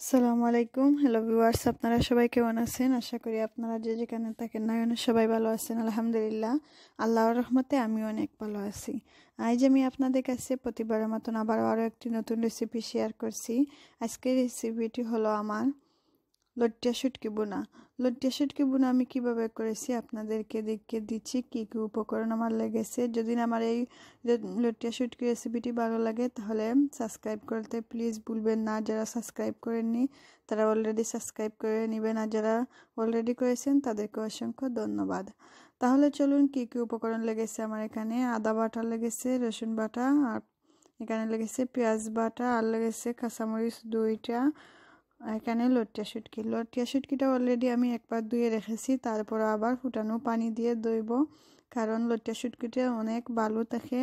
আসসালামু আলাইকুম। Hello viewers, আপনারা সবাই কেমন আছেন? আশা করি আপনারা যে যেখানে থাকেন না কেন সবাই ভালো আছেন। আলহামদুলিল্লাহ, আল্লাহর রহমতে আমিও অনেক ভালো আছি। আজ আমি আপনাদের কাছে প্রতিবারের মতন আরও একটি নতুন রেসিপি শেয়ার করছি। আজকের রেসিপিটি হলো আমার লট্টিয়া শুটকি বোনা। লট্টিয়া শুটকি বোনা আমি কিভাবে করেছি আপনাদেরকে দেখিয়ে দিচ্ছি কি কি উপকরণ আমার লেগেছে। যদি আমার এই লট্টিয়া শুটকি রেসিপিটি ভালো লাগে তাহলে সাবস্ক্রাইব করতে প্লিজ ভুলবেন না। যারা সাবস্ক্রাইব করেননি তারা অলরেডি সাবস্ক্রাইব করে নেবেন, আর যারা অলরেডি করেছেন তাদেরকে অসংখ্য ধন্যবাদ। তাহলে চলুন কি কি উপকরণ লেগেছে আমার। এখানে আদা বাটা লেগেছে, রসুন বাটা, আর এখানে লেগেছে পেঁয়াজ বাটা, আর লেগেছে কাঁচামরিচ 2টা। এখানে লট্টিয়া শুটকিটা অলরেডি আমি একবার ধুয়ে রেখেছি, তারপর আবার ফুটানো পানি দিয়ে ধুইব, কারণ লট্টিয়া শুটকিটা অনেক বালু থাকে,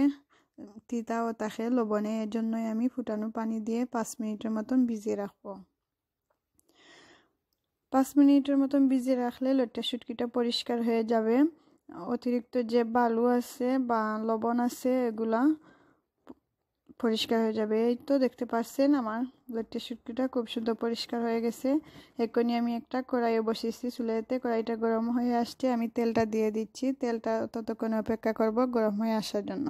তিতাও থাকে লবণে। এর জন্যই আমি ফুটানো পানি দিয়ে 5 মিনিটের মতন ভিজিয়ে রাখবো। 5 মিনিটের মতন ভিজিয়ে রাখলে লট্টিয়া শুটকিটা পরিষ্কার হয়ে যাবে। অতিরিক্ত যে বালু আছে বা লবণ আছে এগুলা পরিষ্কার হয়ে যাবে। এই তো দেখতে পাচ্ছেন আমার লট্টিয়া শুটকিটা খুব সুন্দর পরিষ্কার হয়ে গেছে। এখনই আমি একটা কড়াইয়ে বসিয়েছি চুলাতে। কড়াইটা গরম হয়ে আসছে, আমি তেলটা দিয়ে দিচ্ছি। তেলটা ততক্ষণ অপেক্ষা করব গরম হয়ে আসার জন্য।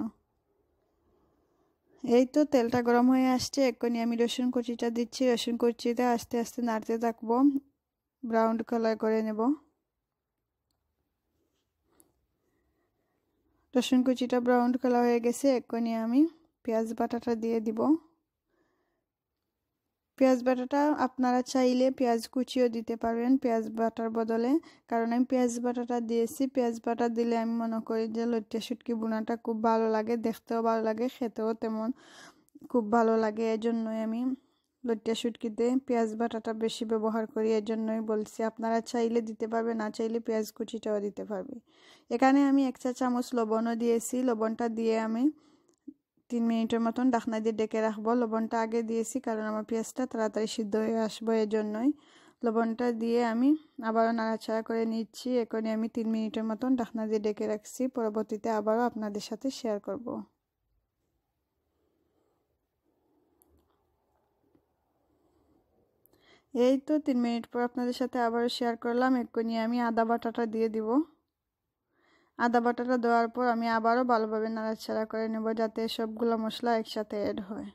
এই তো তেলটা গরম হয়ে আসছে, এখনই আমি রসুন কুচিটা দিচ্ছি। রসুন কুচিটা আস্তে আস্তে নাড়তে থাকবো, ব্রাউন কালার করে নেব। রসুন কুচিটা ব্রাউন কালার হয়ে গেছে, এখনই আমি পেঁয়াজ বাটাটা দিয়ে দিব। পেঁয়াজ বাটাটা আপনারা চাইলে পেঁয়াজ কুচিও দিতে পারবেন পেঁয়াজ বাটার বদলে, কারণ আমি পেঁয়াজ বাটাটা দিয়েছি। পেঁয়াজ বাটা দিলে আমি মনে করি যে লট্টিয়া শুটকি বোনাটা খুব ভালো লাগে, দেখতেও ভালো লাগে, খেতেও তেমন খুব ভালো লাগে। এজন্যই আমি লট্টিয়া শুটকিতে পেঁয়াজ বাটাটা বেশি ব্যবহার করি। এজন্যই বলছি, আপনারা চাইলে দিতে পারবে, না চাইলে পেঁয়াজ কুচিটাও দিতে পারবে। এখানে আমি 1 চা চামচ লবণও দিয়েছি। লবণটা দিয়ে আমি 3 মিনিটের মতন ঢাকনা দিয়ে ডেকে রাখবো। লবণটা আগে দিয়েছি কারণ আমার পেঁয়াজটা তাড়াতাড়ি সিদ্ধ হয়ে আসবো, এর জন্যই। লবণটা দিয়ে আমি আবারও নাড়াচাড়া করে নিচ্ছি। এখনই আমি 3 মিনিটের মতন ঢাকনা দিয়ে ডেকে রাখছি। পরবর্তীতে আবারও আপনাদের সাথে শেয়ার করব। এই তো 3 মিনিট পর আপনাদের সাথে আবারও শেয়ার করলাম। এখনই আমি আদা বাটাটা দিয়ে দিব। আদা বাটাটা দেওয়ার পর আমি আবারও ভালোভাবে নাড়াচাড়া করে নেব, যাতে সবগুলো মশলা একসাথে অ্যাড হয়।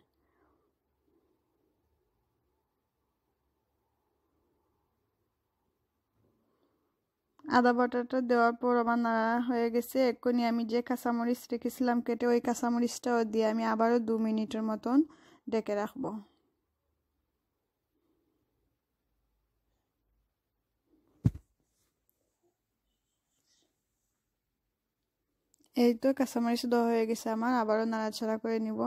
আদা বাটাটা দেওয়ার পর আমার নাড়া হয়ে গেছে। এক্ষুনি আমি যে কাঁচামরিচ রেখেছিলাম কেটে, ওই কাঁচামরিচটাও দিয়ে আমি আবারও 2 মিনিটের মতন ডেকে রাখবো। এই তো কাঁচামরিচ দেওয়া হয়ে গেছে আমার, আবারও নাড়াচাড়া করে নিব।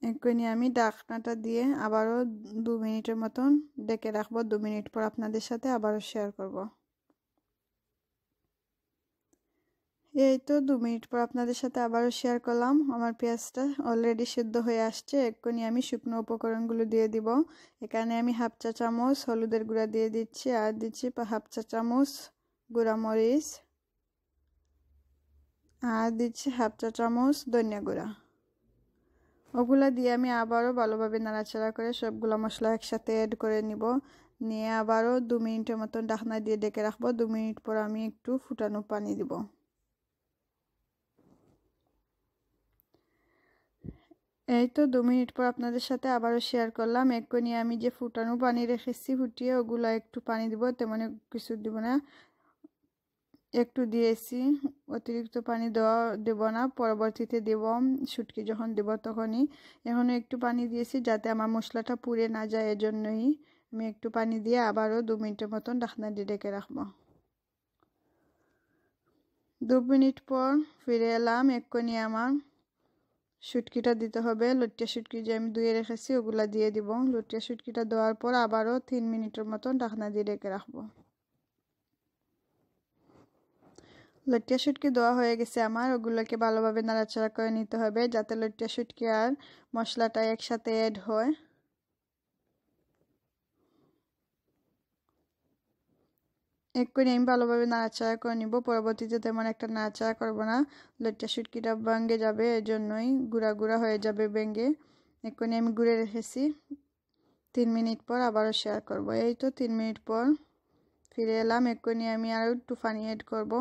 এক্ষুনি আমি ঢাকনাটা দিয়ে আবারও 2 মিনিটের মতন ডেকে রাখবো। 2 মিনিট পর আপনাদের সাথে আবারও শেয়ার করব। এই তো 2 মিনিট পর আপনাদের সাথে আবারও শেয়ার করলাম। আমার পেঁয়াজটা অলরেডি সিদ্ধ হয়ে আসছে। এক্ষুনি আমি শুকনো উপকরণগুলো দিয়ে দিব। এখানে আমি 1/2 চা চামচ হলুদের গুঁড়া দিয়ে দিচ্ছি, আর দিচ্ছি 1/2 চা চামচ গুঁড়া মরিচ, আর দিচ্ছি 1/2 চা চামচ ধনিয়া গুঁড়া। ওগুলা দিয়ে আমি আবারও ভালোভাবে নাড়াচাড়া করে সবগুলো মশলা একসাথে অ্যাড করে নিব। নিয়ে আবারও 2 মিনিটের মতন ঢাকনা দিয়ে ডেকে রাখবো। 2 মিনিট পর আমি একটু ফুটানো পানি দিব। এই তো 2 মিনিট পর আপনাদের সাথে আবারও শেয়ার করলাম। এক্ষুনি আমি যে ফুটানো পানি রেখেছি ফুটিয়ে, ওগুলো একটু পানি দিব, তেমন কিছু দিব না, একটু দিয়েছি। অতিরিক্ত পানি দেব না, পরবর্তীতে দেব, শুটকি যখন দেব তখনই। এখনও একটু পানি দিয়েছি যাতে আমার মশলাটা পুড়ে না যায়, এজন্যই আমি একটু পানি দিয়ে আবারও 2 মিনিটের মতন ঢাকনা দিয়ে ডেকে রাখবো। 2 মিনিট পর ফিরে এলাম। এক্ষুনি আমার শুটকিটা দিতে হবে। লট্টিয়া শুটকি যে আমি ধুয়ে রেখেছি ওগুলা দিয়ে দিব। লট্টিয়া শুটকিটা দেওয়ার পর আবারও 3 মিনিটের মতন ঢাকনা দিয়ে ডেকে রাখবো। লট্টিয়া শুটকি দেওয়া হয়ে গেছে আমার। ওগুলোকে ভালোভাবে নাড়াচাড়া করে নিতে হবে যাতে লট্টিয়া শুটকি আর মশলাটা একসাথে অ্যাড হয়। এক্ষুনি আমি ভালোভাবে নাড়াচাড়া করে নিব। পরবর্তীতে তেমন একটা নাড়াচাড়া করব না, লইট্টা শুটকিটা ভেঙে যাবে, এজন্যই গুঁড়া গুঁড়া হয়ে যাবে ভেঙে। এক্ষুনি আমি গুঁড়ে রেখেছি। 3 মিনিট পর আবারও শেয়ার করব। এই তো 3 মিনিট পর ফিরে এলাম। এক্ষুনি আমি আরও একটু পানি অ্যাড করব।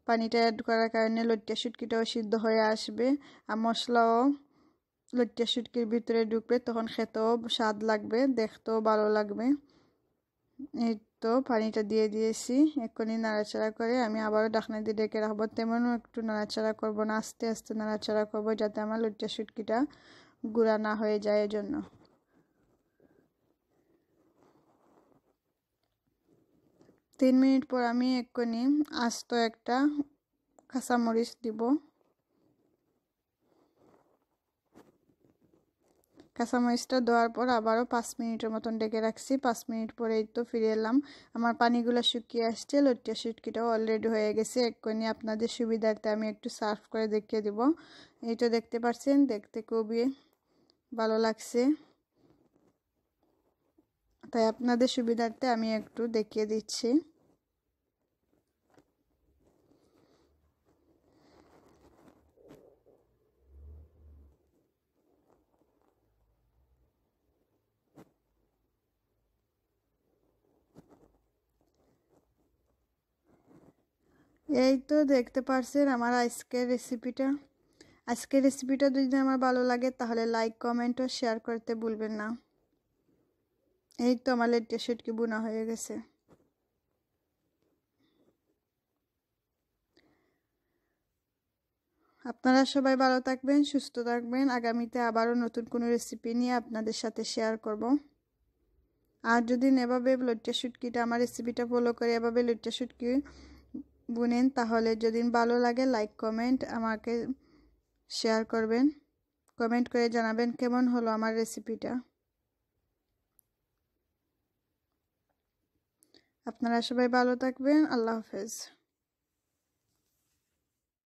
পানিটা অ্যাড করার কারণে লইট্টা শুটকিটাও সিদ্ধ হয়ে আসবে, আর মশলাও লইট্টা শুটকির ভিতরে ঢুকবে, তখন খেতেও স্বাদ লাগবে, দেখতেও ভালো লাগবে। এই তো পানিটা দিয়ে দিয়েছি। এক্ষুনি নাড়াচাড়া করে আমি আবারও ঢাকনা দিয়ে ডেকে রাখবো। তেমনও একটু নাড়াচাড়া করব না, আস্তে আস্তে নাড়াচাড়া করব, যাতে আমার লইট্টা শুটকিটা গুঁড়া না হয়ে যায় এজন্য। 3 মিনিট পর আমি এক্ষুনি আস্ত একটা কাঁচামরিচ দিব। কাঁচামরিচটা দেওয়ার পর আবারও 5 মিনিটের মতন ডেকে রাখছি। 5 মিনিট পরেই তো ফিরে এলাম। আমার পানিগুলো শুকিয়ে আসছে, লইট্টা শুটকিটাও অলরেডি হয়ে গেছে। এক্ষুনি আপনাদের সুবিধার্থে আমি একটু সার্ভ করে দেখিয়ে দিব। এই তো দেখতে পাচ্ছেন, দেখতে খুবই ভালো লাগছে, তাই আপনাদের সুবিধার্থে আমি একটু দেখিয়ে দিচ্ছি। এই তো দেখতে পারছেন আমার আজকের রেসিপিটা যদি আমার ভালো লাগে তাহলে লাইক, কমেন্ট ও শেয়ার করতে ভুলবেন না। এই তো আমার লইট্টা শুটকি বোনা হয়ে গেছে। আপনারা সবাই ভালো থাকবেন, সুস্থ থাকবেন। আগামীতে আবারও নতুন কোনো রেসিপি নিয়ে আপনাদের সাথে শেয়ার করব। আর যদি এভাবে লইট্টা শুটকিটা আমার রেসিপিটা ফলো করে এভাবে লইট্টা শুটকি বুনেন, তাহলে যদি ভালো লাগে লাইক, কমেন্ট আমাকে শেয়ার করবেন। কমেন্ট করে জানাবেন কেমন হলো আমার রেসিপিটা। আপনারা সবাই ভালো থাকবেন। আল্লাহ হাফেজ।